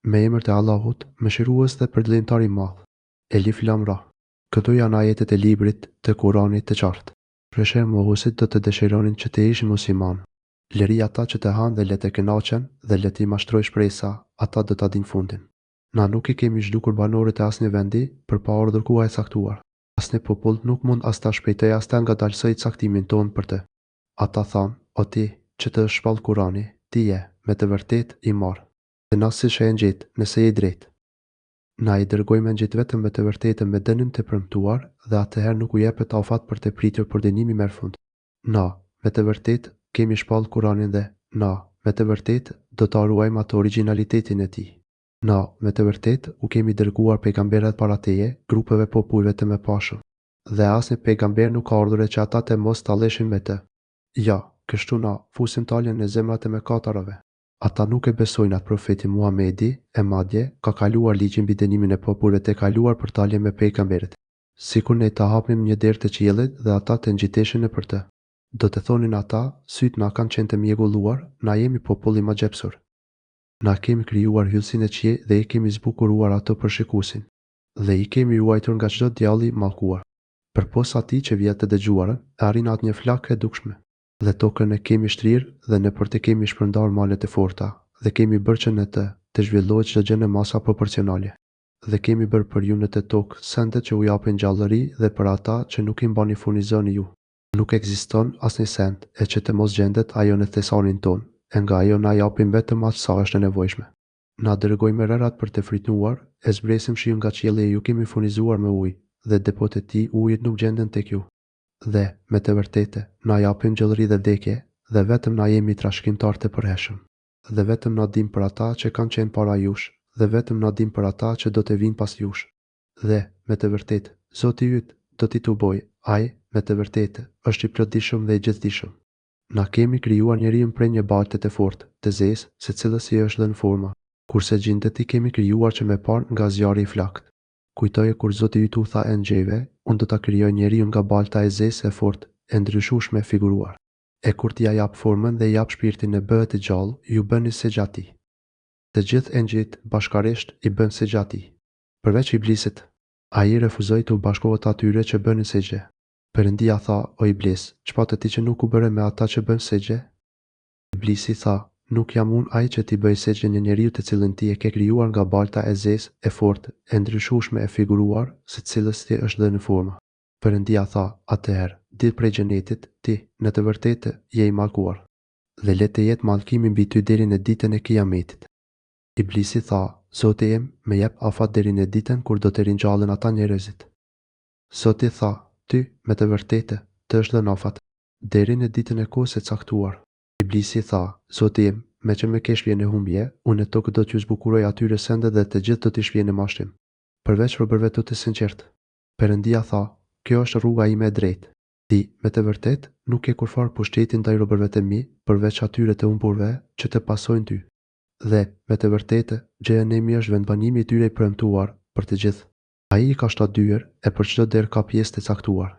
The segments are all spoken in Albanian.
Me emër të Allahut, mëshirues dhe përditëtar i madh. Elif Lam Ra. Këto janë ajetet e librit të Kuranit të qartë. Shpresoj mohuesit do të dëshironin që të ishin musliman. Lëri ata që të hanë dhe le të kënaqen dhe le të mashtroj shpresa, ata do ta dinë fundin. Na nuk i kemi zhdukur banorët e asnjë vendi përpa urdhër kuaj caktuar. Asnjë popull nuk mund as ta shpejtoj as ta ngadalsoj caktimin ton për të. Ata thanë, o ti, që të shpall Kurani, ti je, me të vërtet, i marë. Dhe na si shë e ngjit, nëse je drejt. Na i dërgojmë ngjit vetëm me të vërtetën me dënim të premtuar dhe atëherë nuk u jepet afat për të pritur për dënimi merr fund. Na, me të vërtet, kemi shpall Kuranin dhe na, me të vërtet, do ta ruajmë atë origjinalitetin e tij. Na, me të vërtet, u kemi dërguar pejgamberët para teje, grupeve popujve të mëpashëm. Dhe asnjë pejgamber nuk ka urdhëruar që ata të mos talleshin me të. Ja, kështu na fusim taljen në zemrat e mëkatarëve. Ata nuk e besojnë atë profetin Muhamedi, e madje ka kaluar ligjin mbi dënimin e popujve të kaluar për talje me pejgamberët. Sikur ne ta hapnim një derë të qiellit dhe ata të ngjiteshin nëpër të. Do të thonin ata, sytë na kanë qenë të mjegulluar, na jemi popull i magjepsur. Na kemi krijuar hyllësinë e qiejt dhe i kemi zbukuruar ato për shikuesin. Dhe i kemi ruajtur nga çdo djalli i mallkuar. Përpos atij që vjen të dëgjuarën, e arrin atë një flakë e dukshme. Dhe tokën e kemi shtrirë dhe nëpër të kemi shpërndar malet e forta, dhe kemi bërë që në të zhvillohet çdo gjë në masa proporcionale. Dhe kemi bërë për ju në të tokë sende që u japin gjallëri dhe për ata që nuk i mbani furnizoni ju. Nuk ekziston asnjë send e që të mos gjendet ajo në thesanin ton, e nga ajo na japim vetëm atë sa është e nevojshme. Na dërgojmë rërat për të fritnuar, e zbresim shiun nga qielli e ju kemi furnizuar me ujë, dhe depot e tij ujit nuk gjenden tek ju. Dhe, me të vërtetë, na japim gjallëri dhe vdekje, dhe vetëm na jemi trashëgimtar të përhershëm. Dhe vetëm na dim për ata që kanë qenë para jush, dhe vetëm na dim për ata që do të vinë pas jush. Dhe, me të vërtetë, Zoti yt do t'i tuboj, ai, me të vërtetë, është i plotdijshëm dhe i gjithdijshëm. Na kemi krijuar njeriun prej një balte të fortë, të zezë, secilës i është dhënë forma, kurse gjindet i kemi krijuar që me parë nga zjarri i flakt. Kujtoje kur Zoti yt u tha engjëjve, unë do ta krijoj njeriun nga balta e zezë e fortë, e ndryshueshme figuruar. E kur t'ia jap formën dhe i jap shpirtin e bëhet i gjallë, ju bëni sejdati. Të gjithë engjëjt bashkarisht i bën sejdati. Përveç Iblisit, ai refuzoi të u bashkohet atyre që bënin sejdë. Perëndia tha, o Iblis, çfarë ti që nuk u bëre me ata që bën sejdë? Iblisi tha, nuk jam unë ai që t'i bëj sejdë një njeriu të cilën ti e ke krijuar nga balta e zezë, e fortë, e ndryshueshme e figuruar, se cilës ti është dhënë forma. Perëndia tha, atëherë, dil prej xhenetit, ti, në të vërtetë, je i mallkuar. Dhe le të jetë mallkimi mbi ty deri në ditën e Kiametit. Iblisi tha, Zoti im, më jep afat deri në ditën kur do të ringjallen ata njerëzit. Zoti tha, ty, me të vërtetë, të është dhënë afat, deri në ditën e kohës së caktuar. Iblisi tha, Zoti im, me që me ke shpje në humbje, unë e tokë do t'ju zbukuroj atyre sende dhe të gjithë do t'i shpje në mashtrim. Përveç robërve të të sinqertë. Perëndia tha, kjo është rruga ime e drejtë. Ti, me të vërtetë, nuk ke kurfar pushtetin ndaj robërve të mi, përveç atyre të humburve që të pasojnë ty. Dhe, me të vërtetë, xhehenemi është vendbanimi i tyre i premtuar për të gjithë. Ai i ka 7 dyer e për çdo derë ka pjesë të caktuar.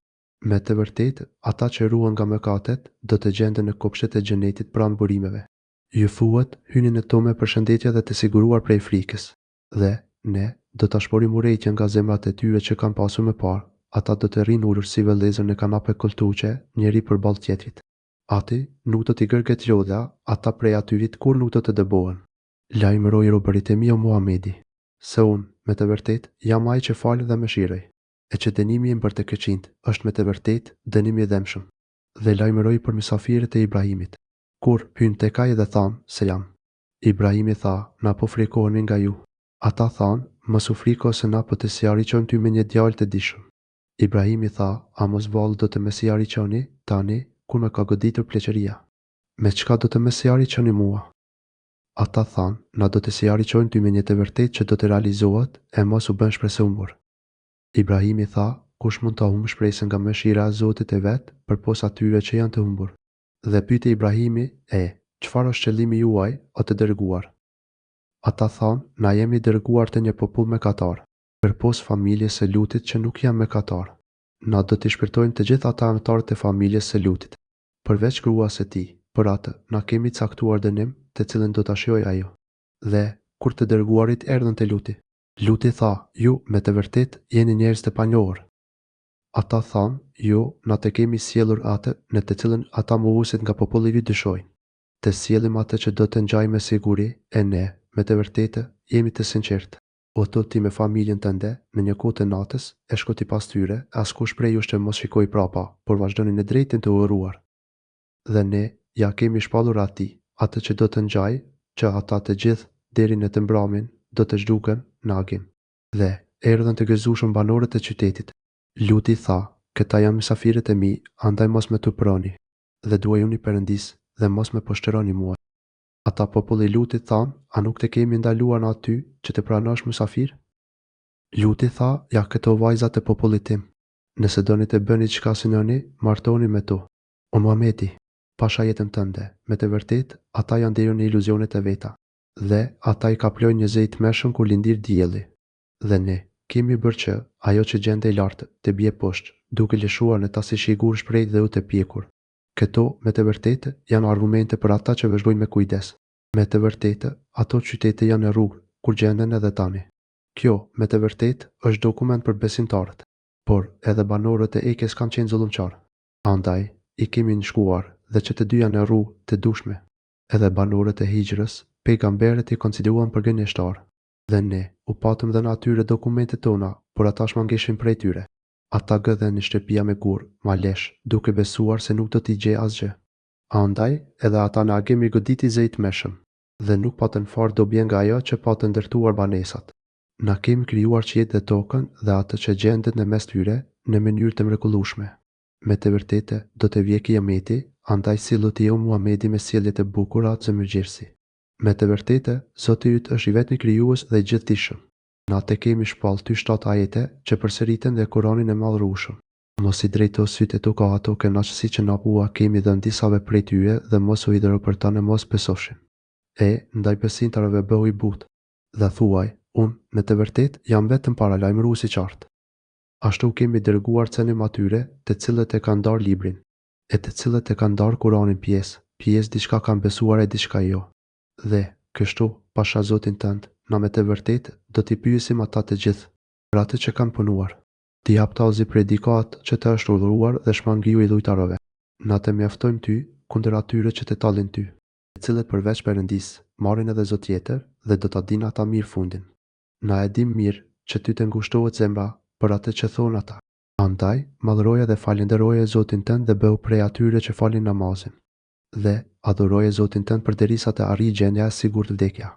Me të vërtetë, ata që ruan nga mëkatet do të gjenden në kopshtet e xhenetit pranë burimeve. Ju thuhet, hyni në to me përshëndetje dhe të siguruar prej frikës. Dhe, ne, do ta shporim urrejtjen nga zemrat e tyre që kanë pasur më parë. Ata do të rrinë ulur si vëllezër në kanape koltuqe, njëri përballë tjetrit. Ati nuk do t'i gërget lodha, ata prej atyrit kur nuk do të dëbohen. Lajmëroj robërit e mi o Muhamedi, se unë, me të vërtet, jam ai që falë dhe mëshiroj, e që dënimi im për të këqinjt është me të vërtet dënimi i dëmshëm. Dhe lajmëroj për mysafirët e Ibrahimit, kur hyn tek ai dhe than se jam. Ibrahimi tha, na po frikoheni nga ju. Ata than, mos u friko se na po të sjarriqojmë ty me një djalë të dishëm. Ibrahimi tha, a mos vallë do të më sjarriqoni tani kur më ka goditur pleqëria. Me çka do të më sjarriqoni mua? Ata than, na do të sjarriqojmë ty me një të vërtetë që do të realizohet e mos u bën shpresë humbur. Ibrahimi tha, kush mund ta humbë shpresën nga mëshira e Zotit e vet përpos atyre që janë të humbur. Dhe pyeti Ibrahimi, çfarë është qëllimi juaj, o të dërguar? Ata than, na jemi dërguar të një popull mëkatar, përpos familjes së Lutit që nuk janë mëkatar. Na do t'i shpirtojmë të gjithë ata anëtarët e familjes së Lutit, përveç gruas së tij. Për atë, na kemi caktuar dënim, të cilën do ta shijojë ajo. Dhe, kur të dërguarit erdhën te Luti. Luti tha, ju me të vërtet jeni njerëz të panjohur. Ata thanë, jo, na të kemi sjellur atë në të cilën ata mohuesit nga populli yt dyshojnë. Të sjellim atë që do të ngjajë me siguri, e ne, me të vërtetë, jemi të sinqertë. O thot ti me familjen tënde, në një kohë të natës, e shkoti pas tyre, askush prej jush që mos shikoj prapa, por vazhdoni në drejtin të uruar. Dhe ne, ja kemi shpallur atij, atë që do të ngjajë, që ata të gjithë, deri në të mbramin, do të zhduken në agim. Dhe, erdhën të gëzueshëm banorët e qytetit. Luti tha, këta janë mysafirët e mi, andaj mos me tupëroni, dhe duajuni Perëndis, dhe mos me poshtëroni mua. Ata populli Lutit thanë, a nuk të kemi ndaluar në aty që të pranosh mysafir? Luti tha, ja këto vajzat e popullit tim. Nëse doni të bëni çka synoni, martoni me to. O Muhameti, pasha jetën tënde, me të vërtet, ata janë deri në iluzionet e veta, dhe ata i kaplojnë një zej të meshëm kur lindir dielli. Dhe ne, kemi bërë që, ajo që gjende i lartë, të bje poshtë, duke lëshuar në ta si shigur shprejt dhe u të pjekur. Këto, me të vërtetë, janë argumente për ata që vëzhgojnë me kujdes. Me të vërtetë, ato qytete janë në rrugë, kur gjenden edhe tani. Kjo, me të vërtetë, është dokument për besimtarët, por edhe banorët e Ekes kanë qenë zullumqarë. Andaj, i kemi nënshkuar, dhe që të dy janë në rrugë të dushme. Edhe banorët e Hijrës, pejgamberët i konsideruan për gënjeshtarë. Dhe ne, u patëm dhe në atyre dokumentet tona, por ata shmangeshin prej tyre. Ata gëdhen në shtëpia me gur, ma lesh, duke besuar se nuk do t'i gjej asgjë. Andaj, edhe ata në agim i goditi zejt meshëm, dhe nuk patën fare dobje nga ajo që patën ndërtuar banesat. Na kemi krijuar qiejt dhe tokën dhe atë që gjendet në mes tyre në mënyrë të mrekullueshme. Me të vërtetë, do të vijë Kiameti, andaj sillu ti o Muhamedi me sjelljet e bukura të mirëgjërsi. Me të vërtetë, Zoti yt është i vetmi krijues dhe i gjithdijshëm. Na te kemi shpall ty 7 ajete që përsëriten dhe Kur'anin e madhërueshëm. Mos i drejto sytë e ka ato kënaqësi që na bua kemi dhënë disave prej tyre dhe mos u idhëro për ta në mos besoshin. Ndaj besimtarëve bëhu i butë, dhe thuaj, unë, me të vërtet, jam vetëm paralajmërues i qartë. Ashtu kemi dërguar cënim atyre të cilët e kanë ndarë librin, e të cilët e kanë ndarë Kur'anin pjesë diçka kanë besuar e diçka jo. Dhe, kështu, pasha Zotin tënd, na me të vërtet do t'i pyesim ata të gjithë, për atë që kanë punuar. T'i jap tallëzi predikat që të është urdhëruar dhe shmangiu i dhujtarëve. Na të mjaftojmë ty kundër atyre që të tallin ty, të cilët përveç Perëndis marrin edhe zot tjetër dhe do ta dinë ata mirë fundin. Na e dim mirë që ty të ngushtohet zemra për atë që thonë ata. Andaj, madhroje dhe falenderoje Zotin tënd dhe bëhu prej atyre që falin namazin. Dhe adhuroje Zotin tënd përderisa të arrijë gjendja e sigurt vdekja.